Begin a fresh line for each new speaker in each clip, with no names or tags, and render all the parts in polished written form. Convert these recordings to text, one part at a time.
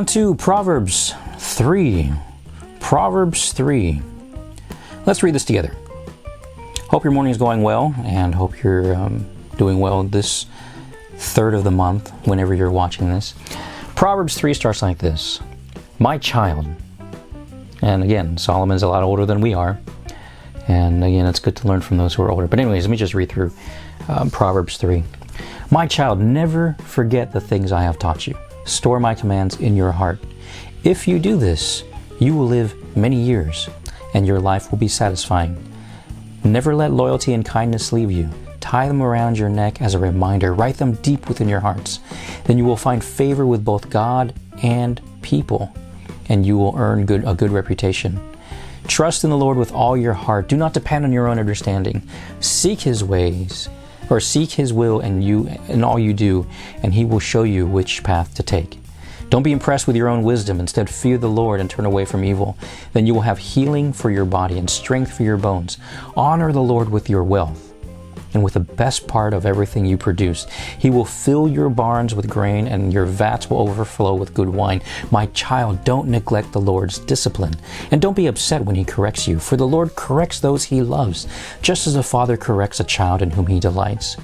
on to Proverbs 3. Proverbs 3. Let's read this together. Hope your morning is going well, and hope you're doing well this third of the month, whenever you're watching this. Proverbs 3 starts like this. My child. And again, Solomon's a lot older than we are. And again, it's good to learn from those who are older. But anyways, let me just read through Proverbs 3. My child, never forget the things I have taught you. Store my commands in your heart. If you do this, you will live many years, and your life will be satisfying. Never let loyalty and kindness leave you. Tie them around your neck as a reminder. Write them deep within your hearts. Then you will find favor with both God and people, and you will earn a good reputation. Trust in the Lord with all your heart. Do not depend on your own understanding. Seek His ways, or seek His will in all you do, and He will show you which path to take. Don't be impressed with your own wisdom. Instead, fear the Lord and turn away from evil. Then you will have healing for your body and strength for your bones. Honor the Lord with your wealth and with the best part of everything you produce. He will fill your barns with grain, and your vats will overflow with good wine. My child, don't neglect the Lord's discipline, and don't be upset when He corrects you, for the Lord corrects those He loves, just as a father corrects a child in whom He delights.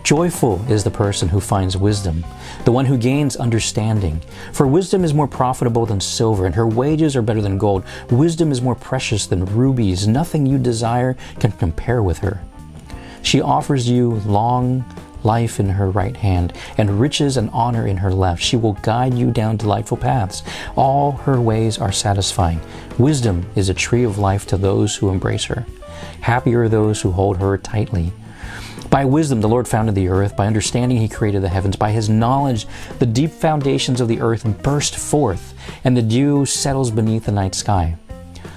Joyful is the person who finds wisdom, the one who gains understanding. For wisdom is more profitable than silver, and her wages are better than gold. Wisdom is more precious than rubies. Nothing you desire can compare with her. She offers you long life in her right hand, and riches and honor in her left. She will guide you down delightful paths. All her ways are satisfying. Wisdom is a tree of life to those who embrace her. Happy are those who hold her tightly. By wisdom the Lord founded the earth. By understanding He created the heavens. By His knowledge the deep foundations of the earth burst forth, and the dew settles beneath the night sky.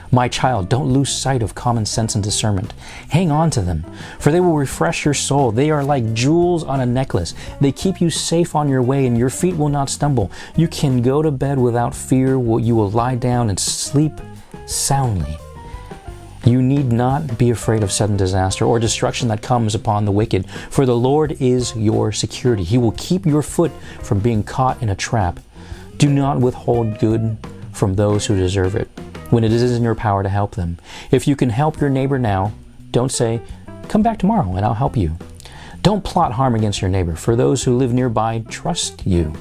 My child, don't lose sight of common sense and discernment. Hang on to them, for they will refresh your soul. They are like jewels on a necklace. They keep you safe on your way, and your feet will not stumble. You can go to bed without fear. You will lie down and sleep soundly. You need not be afraid of sudden disaster or destruction that comes upon the wicked, for the Lord is your security. He will keep your foot from being caught in a trap. Do not withhold good from those who deserve it, when it is in your power to help them. If you can help your neighbor now, don't say, "Come back tomorrow and I'll help you." Don't plot harm against your neighbor, for those who live nearby trust you.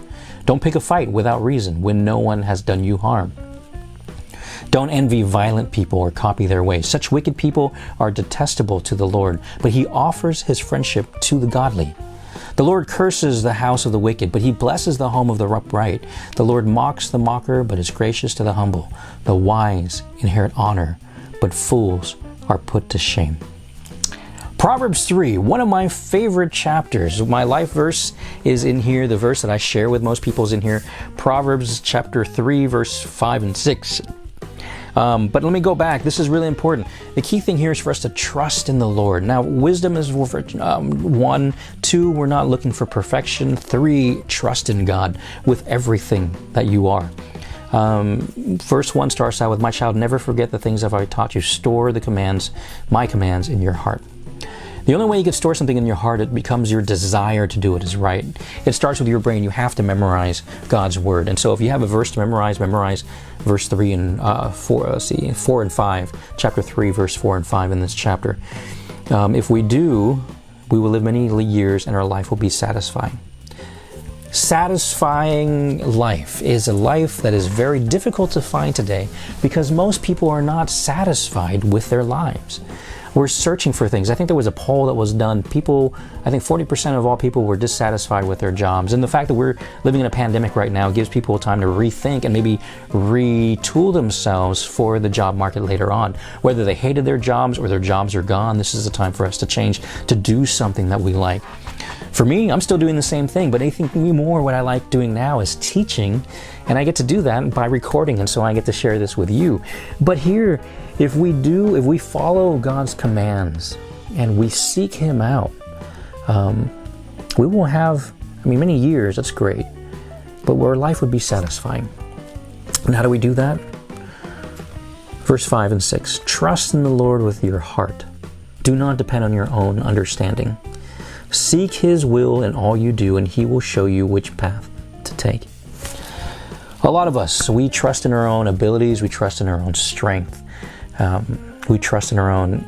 Don't pick a fight without reason when no one has done you harm. Don't envy violent people or copy their ways. Such wicked people are detestable to the Lord, but He offers His friendship to the godly. The Lord curses the house of the wicked, but He blesses the home of the upright. The Lord mocks the mocker, but is gracious to the humble. The wise inherit honor, but fools are put to shame. Proverbs 3, one of my favorite chapters. My life verse is in here. The verse that I share with most people is in here. Proverbs chapter 3, verse 5 and 6. But let me go back. This is really important. The key thing here is for us to trust in the Lord. Now, wisdom is 1. 2, we're not looking for perfection. 3, trust in God with everything that you are. Verse 1 starts out with, my child, never forget the things that I taught you. Store my commands in your heart. The only way you can store something in your heart, it becomes your desire to do it is right. It starts with your brain. You have to memorize God's word. And so if you have a verse to memorize verse 3 and 4 and 5, chapter 3, verse 4 and 5 in this chapter. If we do, we will live many years and our life will be satisfying. Satisfying life is a life that is very difficult to find today because most people are not satisfied with their lives. We're searching for things. I think there was a poll that was done. I think 40% of all people were dissatisfied with their jobs. And the fact that we're living in a pandemic right now gives people time to rethink and maybe retool themselves for the job market later on. Whether they hated their jobs or their jobs are gone, this is the time for us to change, to do something that we like. For me, I'm still doing the same thing, but I think more what I like doing now is teaching, and I get to do that by recording, and so I get to share this with you. But here, if we follow God's commands and we seek Him out, we will have, many years, that's great, but our life would be satisfying. And how do we do that? Verse 5 and 6, trust in the Lord with your heart. Do not depend on your own understanding. Seek His will in all you do, and He will show you which path to take. A lot of us, we trust in our own abilities, we trust in our own strength, we trust in our own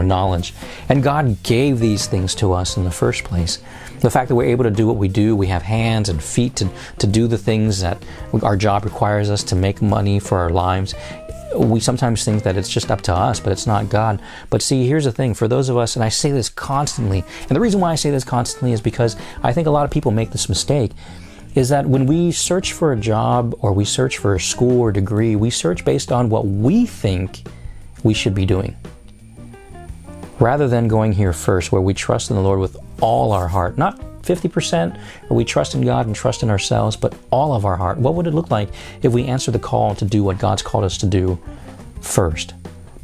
knowledge. And God gave these things to us in the first place. The fact that we're able to do what we do, we have hands and feet to do the things that our job requires us to make money for our lives. We sometimes think that it's just up to us, but it's not God. But see, here's the thing, for those of us, and I say this constantly, and the reason why I say this constantly is because I think a lot of people make this mistake, is that when we search for a job or we search for a school or degree, we search based on what we think we should be doing. Rather than going here first, where we trust in the Lord with all our heart, not 50%, where we trust in God and trust in ourselves, but all of our heart. What would it look like if we answer the call to do what God's called us to do first?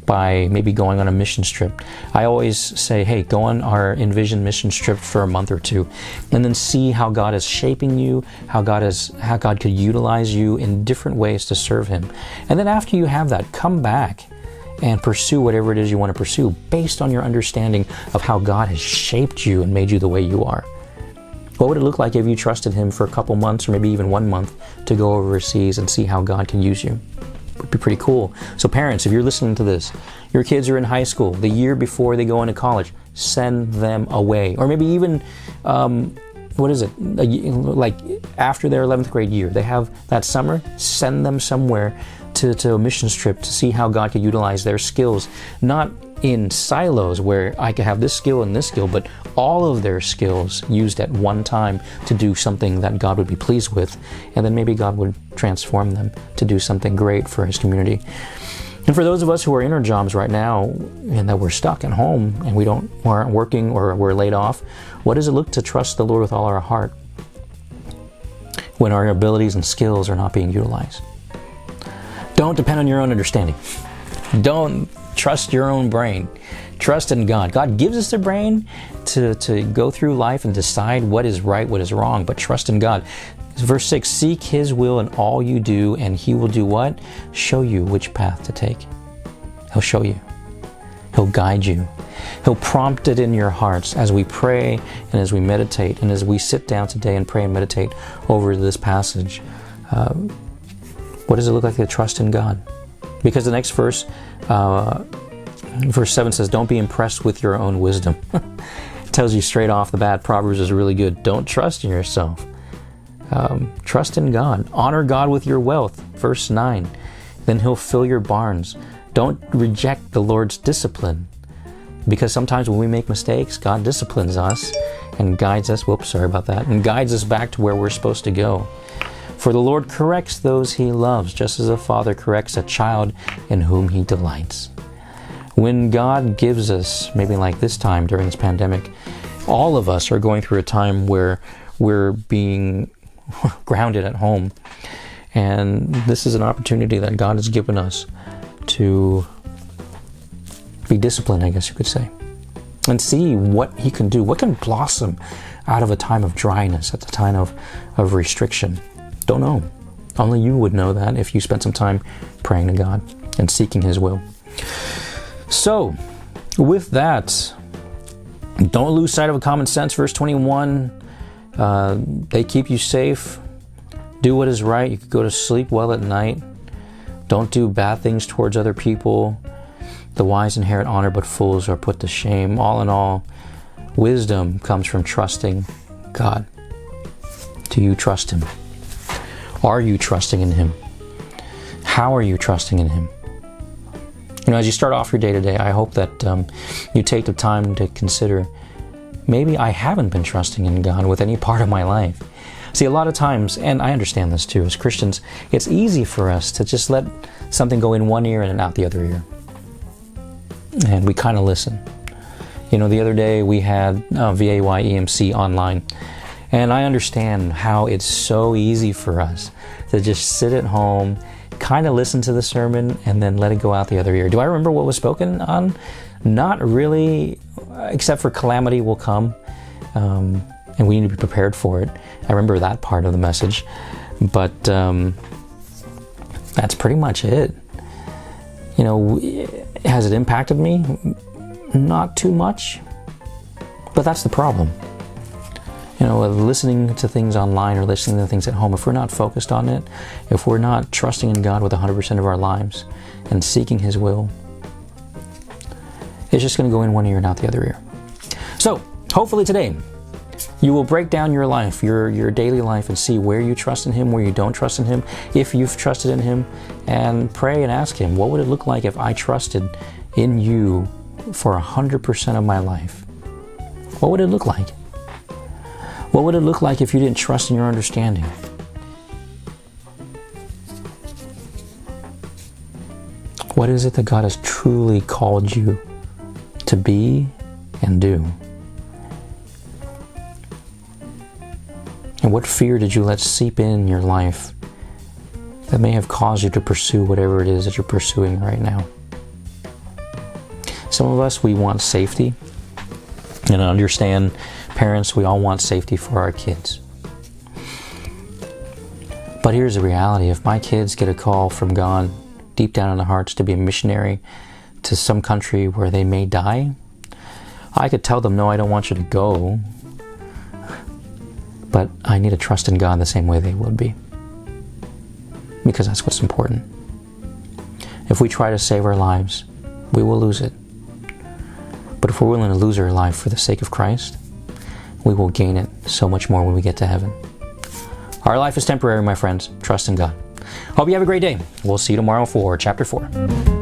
By maybe going on a mission trip. I always say, hey, go on our Envision mission trip for a month or two, and then see how God is shaping you, how God could utilize you in different ways to serve Him. And then after you have that, come back and pursue whatever it is you want to pursue based on your understanding of how God has shaped you and made you the way you are. What would it look like if you trusted Him for a couple months or maybe even 1 month to go overseas and see how God can use you? It would be pretty cool. So parents, if you're listening to this, your kids are in high school, the year before they go into college, send them away. Or maybe even, like after their 11th grade year, they have that summer, send them somewhere to a missions trip to see how God could utilize their skills, not in silos where I could have this skill and this skill, but all of their skills used at one time to do something that God would be pleased with, and then maybe God would transform them to do something great for His community. And for those of us who are in our jobs right now and that we're stuck at home and we aren't working or we're laid off, what does it look to trust the Lord with all our heart when our abilities and skills are not being utilized? Don't depend on your own understanding. Don't trust your own brain. Trust in God. God gives us the brain to go through life and decide what is right, what is wrong, but trust in God. Verse 6, seek His will in all you do, and He will do what? Show you which path to take. He'll show you. He'll guide you. He'll prompt it in your hearts as we pray and as we meditate and as we sit down today and pray and meditate over this passage. What does it look like to trust in God? Because the next verse, verse 7 says, don't be impressed with your own wisdom. It tells you straight off the bat, Proverbs is really good. Don't trust in yourself. Trust in God. Honor God with your wealth. Verse 9, then He'll fill your barns. Don't reject the Lord's discipline. Because sometimes when we make mistakes, God disciplines us and guides us, and guides us back to where we're supposed to go. For the Lord corrects those He loves, just as a father corrects a child in whom he delights. When God gives us, maybe like this time during this pandemic, all of us are going through a time where we're being grounded at home. And this is an opportunity that God has given us to be disciplined, I guess you could say, and see what He can do, what can blossom out of a time of dryness, at the time of restriction. Don't know. Only you would know that if you spent some time praying to God and seeking His will. So, with that, don't lose sight of a common sense. Verse 21, they keep you safe. Do what is right. You could go to sleep well at night. Don't do bad things towards other people. The wise inherit honor, but fools are put to shame. All in all, wisdom comes from trusting God. Do you trust Him? Are you trusting in Him? How are you trusting in Him? As you start off your day today, I hope that you take the time to consider, maybe I haven't been trusting in God with any part of my life. See, a lot of times, and I understand this too, as Christians, it's easy for us to just let something go in one ear and out the other ear. And we kind of listen. The other day we had VAYEMC online. And I understand how it's so easy for us to just sit at home, kind of listen to the sermon, and then let it go out the other ear. Do I remember what was spoken on? Not really, except for calamity will come, and we need to be prepared for it. I remember that part of the message, but that's pretty much it. Has it impacted me? Not too much, but that's the problem. Listening to things online or listening to things at home, if we're not focused on it, if we're not trusting in God with 100% of our lives and seeking His will, it's just going to go in one ear and out the other ear. So, hopefully today, you will break down your life, your daily life, and see where you trust in Him, where you don't trust in Him, if you've trusted in Him, and pray and ask Him, what would it look like if I trusted in You for 100% of my life? What would it look like? What would it look like if you didn't trust in your understanding? What is it that God has truly called you to be and do? And what fear did you let seep in your life that may have caused you to pursue whatever it is that you're pursuing right now? Some of us, we want safety. And I understand, parents, we all want safety for our kids. But here's the reality. If my kids get a call from God deep down in their hearts to be a missionary to some country where they may die, I could tell them, no, I don't want you to go. But I need to trust in God the same way they would be. Because that's what's important. If we try to save our lives, we will lose it. But if we're willing to lose our life for the sake of Christ, we will gain it so much more when we get to heaven. Our life is temporary, my friends. Trust in God. Hope you have a great day. We'll see you tomorrow for Chapter 4.